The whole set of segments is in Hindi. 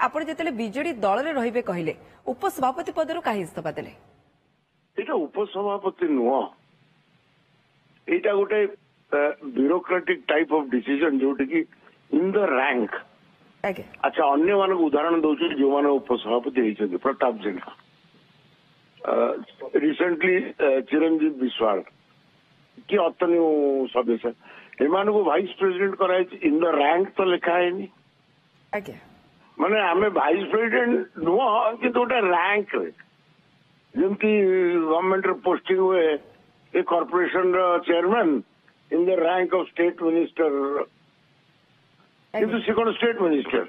ଆପଣ ଯେତେବେଳେ ବିଜେଡି ଦଳରେ ରହିବେ କହିଲେ ଉପସଭାପତି ପଦରୁ କାହିଁ ଇସ୍ତଫା ଦେଲେ? এটা উপসভাপতি নুহ, এইটা গোটে ब्यूरोक्रेटिक टाइप ऑफ डिसीजन जोटी की इन द रैंक। ଆଜ୍ଞା अच्छा अन्य मान उदाहरण दौर जो मैंने उपसभापति होती प्रताप जेना, रिसेंटली चिरंजीव विश्वाल कि अतनु सदस्य एमान को वाइस प्रेसिडेंट कराई इन द रैंक तो लिखा है नहीं। ଆଜ୍ଞା माने आमे वाइस प्रेसिडेंट नुह कि गोटे रैंक जमती गवर्नमेंट पोस्टिंग हुए a corporation chairman in the rank of state minister, किंतु से कौन स्टेट मिनिस्टर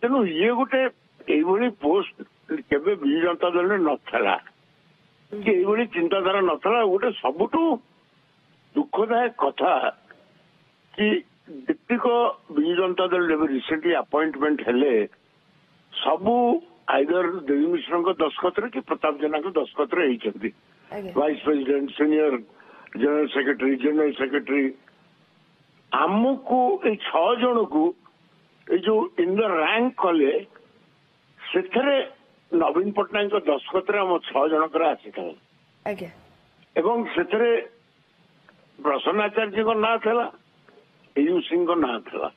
तेणु ये गोटे ये पोस्ट केबे विजु जनता दल नथला कि ये चिंताधारा नथला। गोटे सबुठु दुखदायक कथा कि जेतिक विजु जनता दल रिसेंटली अपॉइंटमेंट हेले सबू आइदर देवी मिश्र दस्खत कि प्रताप जेना दस्खत vice president, senior general secretary आमको ये 6 जन को जो इन द रैंक कले से नवीन पट्टनायक दस्खत आम 6 जनकर आसी था एवं से प्रसन्नाचार्य को ना था, एयू सिंह को ना था।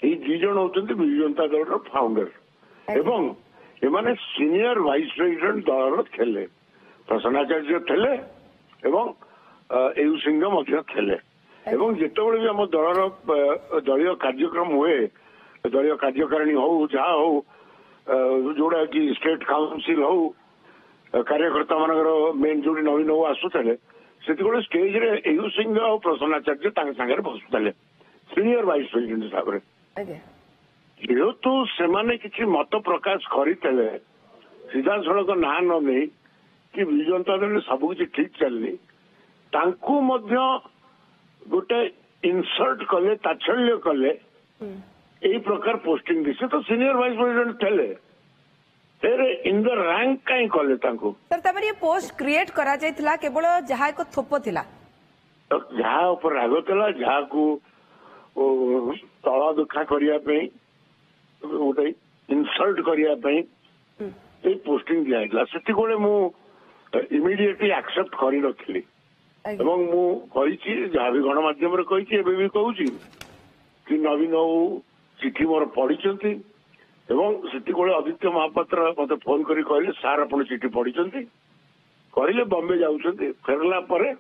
ये 2 जन होते विजु जनता दल फाउंडर एवं एमाने सीनियर वाइस प्रेसिडेंट दल थे, प्रसन्नाचार्य थे एवं एयू सिंह थे। एवं जितेबाला भी आम दलर दलीय कार्यक्रम हुए, दलीय कार्यकारिणी हो जहाँ हो जोड़ा कि स्टेट काउंसिल हो कार्यकर्ता मान मेन जो नवीन हो आसुले से स्टेज रे एयू सिंह और प्रसन्नाचार्य सागे बसुले सीनियर वाइस प्रेसिडेंट हिसाब से। जेहेतु से किसी मत प्रकाश करते सीधा सड़क ना न नहीं कि विजु जनता दल सबकि ठीक चलनी तांकू मध्य गोटे इनसल्ट कले ताच्छल्य कले यही प्रकार पोस्टिंग दी से तो सीनियर वाइस प्रेसिडेंट थे फिर इन द रैंक कहीं कले तांकू सर तमर ये पोस्ट क्रिएट करा जायतिला केवल जहा एक थोप थिला तो जहा ऊपर राग थिला जहा को तला दुखा करिया पे गोटे इनसल्ट करिया पे ये पोस्टिंग दिया गया सेति कोले मु इमीडिएटली एक्सेप्ट करि रखली एवं मु कहिछि जहा भी गणमाध्यम रे कहिछि एबे भी कहूछि कि नवीन बाबू चिठी मोर पढ़ी एवं सेति कोले आदित्य महापात्र मते फोन करी कहले सार आपण चिठी पढ़ी कहले बॉम्बे जाउछन्ती फेरला परे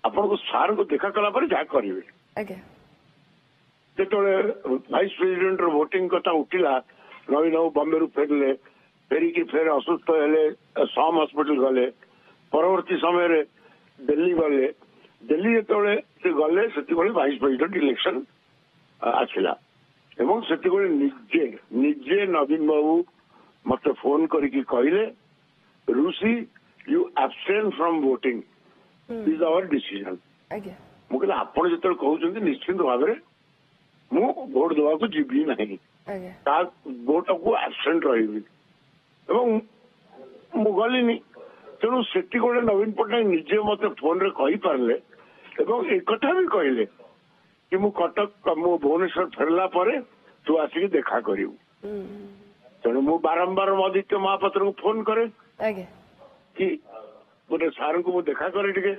आपण को सार को देखा कला परे जा करिवे आगे जेतोले वाइस प्रेसिडेंट रो वोटिंग कथा उठिला नवीन बाबू बॉम्बे रु फेरले फेरिकी फेर असुस्थ हेले सम हॉस्पिटल गले परवर्ती समय रे दिल्ली गले दिल्ली जेतोले से गले सेति कोले वाइस प्रेसिडेंट इलेक्शन आछिला एवं सेति कोले निजे नवीन बाबू मते फोन करके कहले रूसी you abstain from voting is our decision. मु कहले आपण जेतोले कहउछन्ती निश्चित भाव में मु वोट देवा को जीवी नहीं ता वोट को एब्सेंट रही एवं मु गलिनी तेणु सेति गोटे नवीन पट्टनायक निजे मते फोन रे कहि पारले एवं एक कथा भी कहले कि मु कटक मु भुवनेश्वर फेरला परे तू आसिक देखा करिउ तेणु मु बारंबार आदित्य महापात्र को फोन करे कि गोटे सार को मु देखा करे टिके